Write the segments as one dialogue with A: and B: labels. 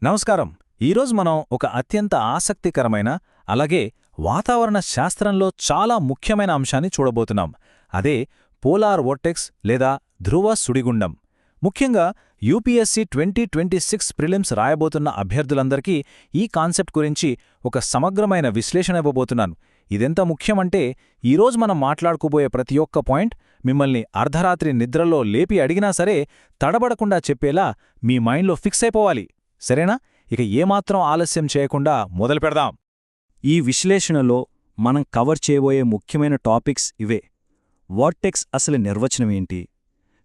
A: నమస్కారం. ఈరోజు మనం ఒక అత్యంత ఆసక్తికరమైన అలాగే వాతావరణ శాస్త్రంలో చాలా ముఖ్యమైన అంశాన్ని చూడబోతున్నాం. అదే పోలార్ వోర్టెక్స్ లేదా ధ్రువ సుడిగుండం. ముఖ్యంగా యూపీఎస్సీ 2026 ప్రిలిమ్స్ రాయబోతున్న అభ్యర్థులందరికీ ఈ కాన్సెప్ట్ గురించి ఒక సమగ్రమైన విశ్లేషణ ఇవ్వబోతున్నాను. ఇదెంత ముఖ్యమంటే ఈరోజు మనం మాట్లాడుకోబోయే ప్రతి ఒక్క పాయింట్ మిమ్మల్ని అర్ధరాత్రి నిద్రలో లేపి అడిగినా సరే తడబడకుండా చెప్పేలా మీ మైండ్లో ఫిక్స్ అయిపోవాలి. సరేనా? ఇక ఏమాత్రం ఆలస్యం చేయకుండా మొదలు పెడదాం.
B: ఈ విశ్లేషణలో మనం కవర్ చేయబోయే ముఖ్యమైన టాపిక్స్ ఇవే. వార్టెక్స్ అసలు నిర్వచనం ఏంటి?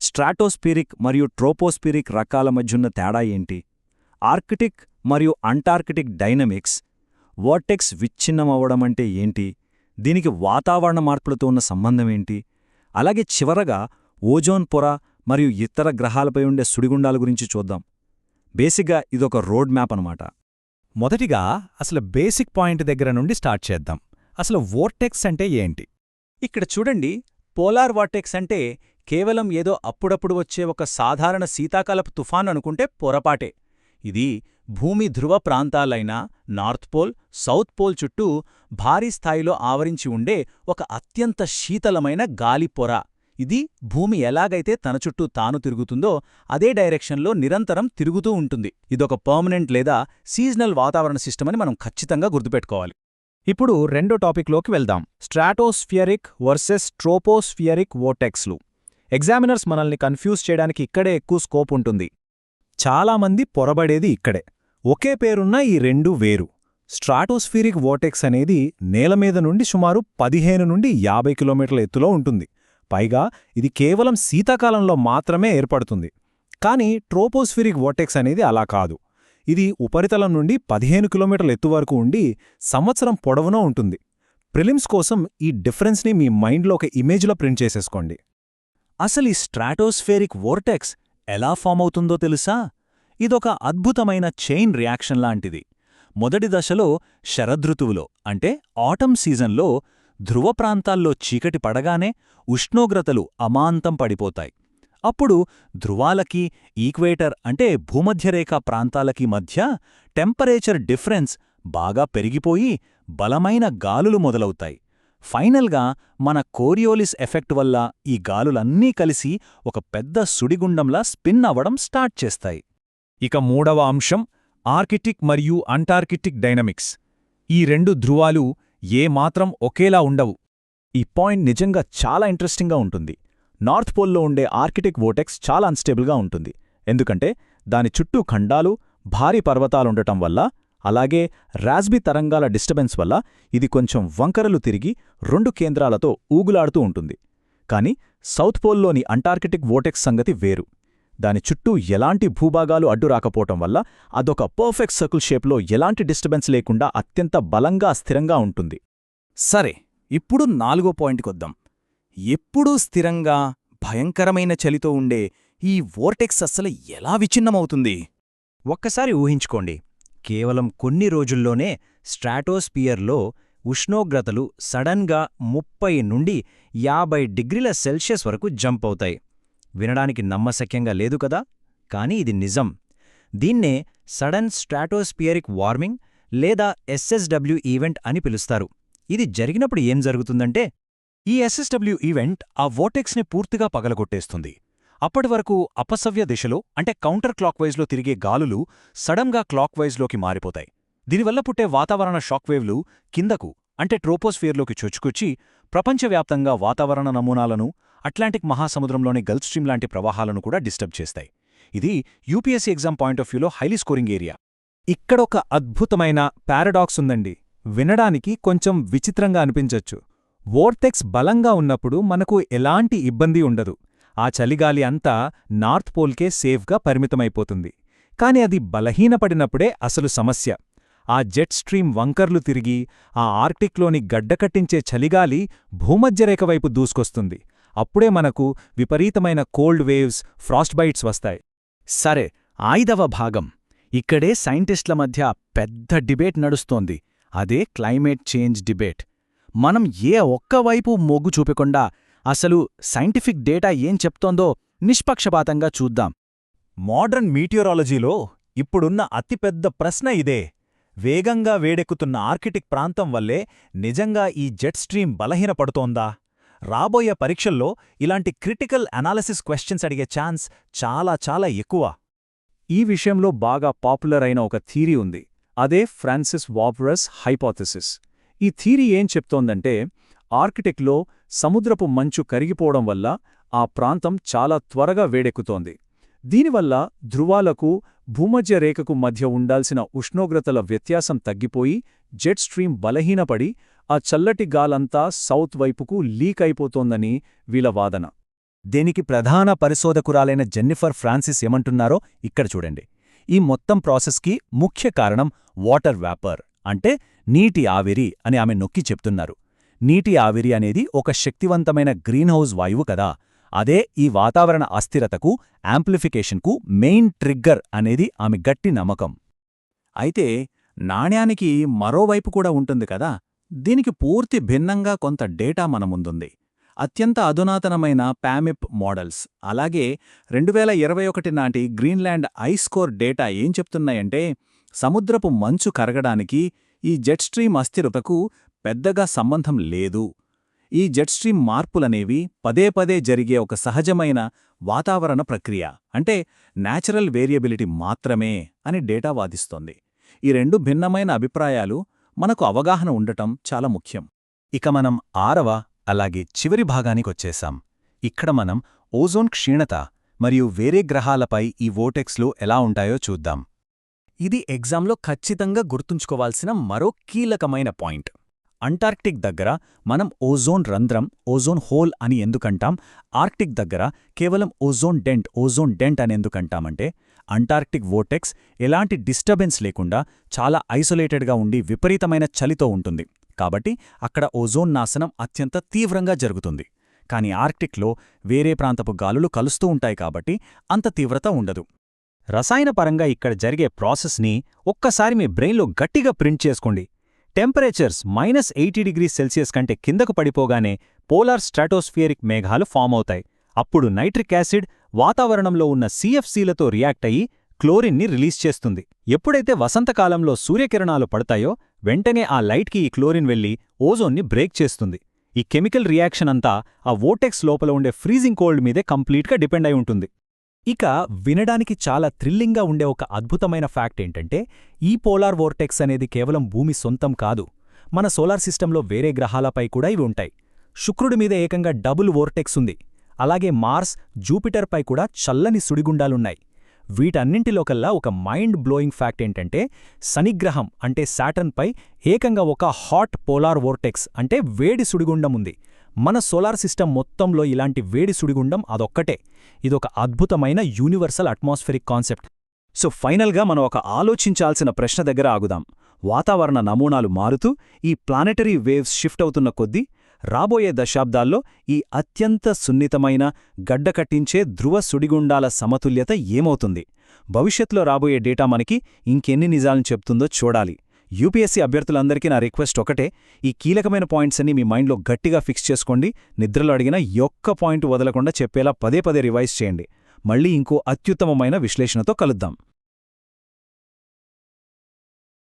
B: స్ట్రాటోస్పిరిక్ మరియు ట్రోపోస్పిరిక్ రకాల మధ్యున్న తేడా ఏంటి? ఆర్కిటిక్ మరియు అంటార్కిటిక్ డైనమిక్స్. వార్టెక్స్ విచ్ఛిన్నమవ్వడమంటే ఏంటి? దీనికి వాతావరణ మార్పులతో ఉన్న సంబంధమేంటి? అలాగే చివరగా ఓజోన్ పొర మరియు ఇతర గ్రహాలపై ఉండే సుడిగుండాల గురించి చూద్దాం. బేసిక్గా ఇదొక రోడ్ మ్యాప్ అనమాట.
A: మొదటిగా అసలు బేసిక్ పాయింట్ దగ్గర నుండి స్టార్ట్ చేద్దాం. అసలు వోర్టెక్స్ అంటే ఏంటి?
C: ఇక్కడ చూడండి, పోలార్ వార్టెక్స్ అంటే కేవలం ఏదో అప్పుడప్పుడు వచ్చే ఒక సాధారణ శీతాకాలపు తుఫాన్ అనుకుంటే పొరపాటే. ఇది భూమి ధ్రువ ప్రాంతాలైన నార్త్ పోల్, సౌత్ పోల్ చుట్టూ భారీ స్థాయిలో ఆవరించి ఉండే ఒక అత్యంత శీతలమైన గాలి పొర. ఇది భూమి ఎలాగైతే తన చుట్టూ తాను తిరుగుతుందో అదే డైరెక్షన్లో నిరంతరం తిరుగుతూ ఉంటుంది. ఇదొక పర్మనెంట్ లేదా సీజనల్ వాతావరణ సిస్టమ్ అని మనం ఖచ్చితంగా గుర్తుపెట్టుకోవాలి.
A: ఇప్పుడు రెండో టాపిక్లోకి వెళ్దాం. స్ట్రాటోస్ఫియరిక్ వర్సెస్ ట్రోపోస్ఫియరిక్ వోర్టెక్స్లు. ఎగ్జామినర్స్ మనల్ని కన్ఫ్యూజ్ చేయడానికి ఇక్కడే ఎక్కువ స్కోప్ ఉంటుంది. చాలామంది పొరబడేది ఇక్కడే. ఒకే పేరున్న ఈ రెండు వేరు. స్ట్రాటోస్ఫిరిక్ వోర్టెక్స్ అనేది నేలమీద నుండి సుమారు 15 నుండి 50 కిలోమీటర్ల ఎత్తులో ఉంటుంది. పైగా ఇది కేవలం శీతాకాలంలో మాత్రమే ఏర్పడుతుంది. కానీ ట్రోపోస్ఫిరిక్ వోర్టెక్స్ అనేది అలా కాదు. ఇది ఉపరితలం నుండి 15 కిలోమీటర్ల ఎత్తు వరకు ఉండి సంవత్సరం పొడవునా ఉంటుంది. ప్రిలిమ్స్ కోసం ఈ డిఫరెన్స్ని మీ మైండ్లో ఒక ఇమేజ్లో ప్రింట్ చేసేసుకోండి.
B: అసలు ఈ స్ట్రాటోస్ఫిరిక్ వోర్టెక్స్ ఎలా ఫామ్ అవుతుందో తెలుసా? ఇదొక అద్భుతమైన చైన్ రియాక్షన్ లాంటిది. మొదటి దశలో శరదృతువులో అంటే ఆటమ్ సీజన్లో ధ్రువ ప్రాంతాల్లో చీకటి పడగానే ఉష్ణోగ్రతలు అమాంతం పడిపోతాయి. అప్పుడు ధ్రువాలకి ఈక్వేటర్ అంటే భూమధ్యరేఖా ప్రాంతాలకి మధ్య టెంపరేచర్ డిఫరెన్స్ బాగా పెరిగిపోయి బలమైన గాలులు మొదలవుతాయి. ఫైనల్గా మన కోరియోలిస్ ఎఫెక్ట్ వల్ల ఈ గాలులన్నీ కలిసి ఒక పెద్ద సుడిగుండంలా స్పిన్ అవ్వడం స్టార్ట్ చేస్తాయి.
A: ఇక మూడవ అంశం ఆర్కిటిక్ మరియు అంటార్కిటిక్ డైనమిక్స్. ఈ రెండు ధ్రువాలు ఏమాత్రం ఒకేలా ఉండవు.
C: ఈ పాయింట్ నిజంగా చాలా ఇంట్రెస్టింగ్గా ఉంటుంది. నార్త్ పోల్లో ఉండే ఆర్కిటిక్ వోర్టెక్స్ చాలా అన్స్టేబుల్గా ఉంటుంది. ఎందుకంటే దాని చుట్టూ ఖండాలు, భారీ పర్వతాలుండటం వల్ల, అలాగే రాస్బీ తరంగాల డిస్టర్బెన్స్ వల్ల ఇది కొంచెం వంకరలు తిరిగి 2 కేంద్రాలతో ఊగులాడుతూ ఉంటుంది. కానీ సౌత్ పోల్లోని అంటార్కిటిక్ వోర్టెక్స్ సంగతి వేరు. దాని చుట్టూ ఎలాంటి భూభాగాలు అడ్డు రాకపోవటం వల్ల అదొక పర్ఫెక్ట్ సర్కిల్ షేప్లో ఎలాంటి డిస్టర్బెన్స్ లేకుండా అత్యంత బలంగా స్థిరంగా ఉంటుంది.
B: సరే, ఇప్పుడు 4వ పాయింట్కొద్దాం. ఎప్పుడూ స్థిరంగా భయంకరమైన చలితో ఉండే ఈ వోర్టెక్స్ అస్సలు ఎలా విచ్ఛిన్నమవుతుంది?
C: ఒక్కసారి ఊహించుకోండి, కేవలం కొన్ని రోజుల్లోనే స్ట్రాటోస్పియర్లో ఉష్ణోగ్రతలు సడన్గా 30 నుండి 50 డిగ్రీల సెల్సియస్ వరకు జంప్ అవుతాయి. వినడానికి నమ్మశక్యంగా లేదు కదా? కానీ ఇది నిజం. దీన్నే సడన్ స్ట్రాటోస్పియరిక్ వార్మింగ్ లేదా ఎస్ఎస్డబ్ల్యూ ఈవెంట్ అని పిలుస్తారు. ఇది జరిగినప్పుడు ఏం జరుగుతుందంటే,
A: ఈ ఎస్ఎస్డబ్ల్యూ ఈవెంట్ ఆ వోర్టెక్స్ని పూర్తిగా పగలగొట్టేస్తుంది. అప్పటివరకు అపసవ్య దిశలో అంటే కౌంటర్ క్లాక్వైజ్లో తిరిగే గాలులు సడన్గా క్లాక్వైజ్లోకి మారిపోతాయి. దీనివల్ల పుట్టే వాతావరణ షాక్వేవ్లు కిందకు అంటే ట్రోపోస్ఫియర్లోకి చొచ్చుకొచ్చి ప్రపంచవ్యాప్తంగా వాతావరణ నమూనాలను, అట్లాంటిక్ మహాసముద్రంలోని గల్ఫ్ స్ట్రీమ్ లాంటి ప్రవాహాలను కూడా డిస్టర్బ్ చేస్తాయి. ఇది యూపీఎస్సీ ఎగ్జామ్ పాయింట్ ఆఫ్ వ్యూలో హైలీ స్కోరింగ్ ఏరియా.
C: ఇక్కడొక అద్భుతమైన పారాడాక్స్ ఉందండి. వినడానికి కొంచెం విచిత్రంగా అనిపించొచ్చు. వోర్టెక్స్ బలంగా ఉన్నప్పుడు మనకు ఎలాంటి ఇబ్బంది ఉండదు. ఆ చలిగాలి అంతా నార్త్ పోల్కే సేఫ్గా పరిమితమైపోతుంది. కాని అది బలహీనపడినప్పుడే అసలు సమస్య. ఆ జెట్ స్ట్రీమ్ వంకర్లు తిరిగి ఆ ఆర్క్టిక్లోని గడ్డకట్టించే చలిగాలి భూమధ్యరేఖ వైపు దూసుకొస్తుంది. అప్పుడే మనకు విపరీతమైన కోల్డ్ వేవ్స్, ఫ్రాస్ట్ బైట్స్ వస్తాయి.
B: సరే, 5వ భాగం. ఇక్కడే సైంటిస్టుల మధ్య పెద్ద డిబేట్ నడుస్తోంది. అదే క్లైమేట్ చేంజ్ డిబేట్. మనం ఏ ఒక్కవైపు మొగ్గు చూపకుండా అసలు సైంటిఫిక్ డేటా ఏం చెప్తోందో నిష్పక్షపాతంగా చూద్దాం.
A: మోడర్న్ మీటియోరాలజీలో
B: ఇప్పుడున్న అతిపెద్ద ప్రశ్న ఇదే. వేగంగా వేడెక్కుతున్న ఆర్కిటిక్ ప్రాంతం వల్లే నిజంగా ఈ జెట్ స్ట్రీమ్ బలహీనపడుతోందా? రాబోయే పరీక్షల్లో ఇలాంటి క్రిటికల్ అనాలిసిస్ క్వశ్చన్స్ అడిగే ఛాన్స్ చాలా చాలా ఎక్కువ.
C: ఈ విషయంలో బాగా పాపులర్ అయిన ఒక థీరీ ఉంది. అదే ఫ్రాన్సిస్ వాల్రస్ హైపోథెసిస్. ఈ థీరీ ఏం చెప్తోందంటే, ఆర్కిటిక్లో సముద్రపు మంచు కరిగిపోవడం వల్ల ఆ ప్రాంతం చాలా త్వరగా వేడెక్కుతోంది. దీనివల్ల ధృవాలకు భూమధ్య రేఖకు మధ్య ఉండాల్సిన ఉష్ణోగ్రతల వ్యత్యాసం తగ్గిపోయి జెట్ స్ట్రీమ్ బలహీనపడి ఆ చల్లటి గాలంతా సౌత్ వైపుకు లీక్ అయిపోతోందని వీళ్ళ వాదన.
B: దీనికి ప్రధాన పరిశోధకురాలైన జెన్నిఫర్ ఫ్రాన్సిస్ ఏమంటున్నారో ఇక్కడ చూడండి. ఈ మొత్తం ప్రాసెస్కి ముఖ్య కారణం వాటర్ వేపర్, అంటే నీటి ఆవిరి అని ఆమె నొక్కి చెప్తున్నారు. నీటి ఆవిరి అనేది ఒక శక్తివంతమైన గ్రీన్హౌస్ వాయువు కదా. అదే ఈ వాతావరణ అస్థిరతకు, యాంప్లిఫికేషన్కు మెయిన్ ట్రిగ్గర్ అనేది ఆమె గట్టి నమ్మకం.
A: అయితే నాణ్యానికి మరోవైపు కూడా ఉంటుంది కదా. దీనికి పూర్తి భిన్నంగా కొంత డేటా మన ముందుంది. అత్యంత అధునాతనమైన పామిప్ మోడల్స్, అలాగే 2021 నాటి గ్రీన్లాండ్ ఐస్ కోర్ డేటా ఏం చెప్తున్నాయంటే, సముద్రపు మంచు కరగడానికి ఈ జెట్ స్ట్రీమ్ అస్థిరతకు పెద్దగా సంబంధం లేదు. ఈ జెట్ స్ట్రీమ్ మార్పులనేవి పదే పదే జరిగే ఒక సహజమైన వాతావరణ ప్రక్రియ, అంటే నేచురల్ వేరియబిలిటీ మాత్రమే అని డేటా వాదిస్తోంది. ఈ రెండు భిన్నమైన అభిప్రాయాలు మనకు అవగాహన ఉండటం చాలా ముఖ్యం.
B: ఇక మనం 6వ అలాగే చివరి భాగానికొచ్చేశాం. ఇక్కడ మనం ఓజోన్ క్షీణత మరియు వేరే గ్రహాలపై ఈ వోటెక్స్లు ఎలా ఉంటాయో చూద్దాం.
A: ఇది ఎగ్జామ్లో ఖచ్చితంగా గుర్తుంచుకోవాల్సిన మరో కీలకమైన పాయింట్.
B: అంటార్క్టిక్ దగ్గర మనం ఓజోన్ రంధ్రం, ఓజోన్ హోల్ అని ఎందుకంటాం? ఆర్క్టిక్ దగ్గర కేవలం ఓజోన్ డెంట్ అని ఎందుకంటామంటే, అంటార్క్టిక్ వోటెక్స్ ఎలాంటి డిస్టర్బెన్స్ లేకుండా చాలా ఐసోలేటెడ్గా ఉండి విపరీతమైన చలితో ఉంటుంది. కాబట్టి అక్కడ ఓజోన్ నాశనం అత్యంత తీవ్రంగా జరుగుతుంది. కాని ఆర్క్టిక్లో వేరే ప్రాంతపు గాలులు కలుస్తూ ఉంటాయి కాబట్టి అంత తీవ్రత ఉండదు.
C: రసాయనపరంగా ఇక్కడ జరిగే ప్రాసెస్ని ఒక్కసారి మీ బ్రెయిన్లో గట్టిగా ప్రింట్ చేసుకోండి. టెంపరేచర్స్ -80°C కంటే కిందకు పడిపోగానే పోలార్ స్ట్రాటోస్ఫియరిక్ మేఘాలు ఫామ్ అవుతాయి. అప్పుడు నైట్రిక్ యాసిడ్ వాతావరణంలో ఉన్న CFCలతో రియాక్ట్ అయ్యి క్లోరిన్ని రిలీజ్ చేస్తుంది. ఎప్పుడైతే వసంతకాలంలో సూర్యకిరణాలు పడతాయో వెంటనే ఆ లైట్కి ఈ క్లోరిన్ వెళ్లి ఓజోన్ని బ్రేక్ చేస్తుంది. ఈ కెమికల్ రియాక్షన్ అంతా ఆ వోటెక్స్ లోపల ఉండే ఫ్రీజింగ్ కోల్డ్ మీదే కంప్లీట్గా డిపెండ్ అయి ఉంటుంది.
A: ఇక వినడానికి చాలా థ్రిల్లింగ్గా ఉండే ఒక అద్భుతమైన ఫ్యాక్ట్ ఏంటంటే, ఈ పోలార్ వోర్టెక్స్ అనేది కేవలం భూమి సొంతం కాదు. మన సోలార్ సిస్టంలో వేరే గ్రహాలపై కూడా ఇవి ఉంటాయి. శుక్రుడి మీద ఏకంగా డబుల్ వోర్టెక్స్ ఉంది. అలాగే మార్స్, జూపిటర్పై కూడా చల్లని సుడిగుండాలున్నాయి. వీటన్నింటిలోకల్లా ఒక మైండ్ బ్లోయింగ్ ఫ్యాక్ట్ ఏంటంటే, శనిగ్రహం అంటే శాటర్న్పై ఏకంగా ఒక హాట్ పోలార్ వోర్టెక్స్ అంటే వేడి సుడిగుండం ఉంది. మన సోలార్ సిస్టమ్ మొత్తంలో ఇలాంటి వేడి సుడిగుండం అదొక్కటే. ఇదొక అద్భుతమైన యూనివర్సల్ అట్మాస్ఫెరిక్ కాన్సెప్ట్.
C: సో ఫైనల్గా మనం ఒక ఆలోచించాల్సిన ప్రశ్న దగ్గర ఆగుదాం. వాతావరణ నమూనాలు మారుతూ ఈ ప్లానెటరీ వేవ్స్ షిఫ్ట్ అవుతున్న కొద్దీ రాబోయే దశాబ్దాల్లో ఈ అత్యంత సున్నితమైన గడ్డకట్టించే ధ్రువ సుడిగుండాల సమతుల్యత ఏమవుతుంది? భవిష్యత్తులో రాబోయే డేటా మనకి ఇంకెన్ని నిజాలను చెప్తుందో చూడాలి. యూపీఎస్సీ అభ్యర్థులందరికీ నా రిక్వెస్ట్ ఒకటే, ఈ కీలకమైన పాయింట్స్ అన్ని మీ మైండ్లో గట్టిగా ఫిక్స్ చేసుకోండి. నిద్రలో అడిగిన ఒక్క పాయింట్ వదలకుండా చెప్పేలా పదే పదే రివైజ్ చేయండి. మళ్ళీ ఇంకో అత్యుత్తమమైన విశ్లేషణతో కలుద్దాం.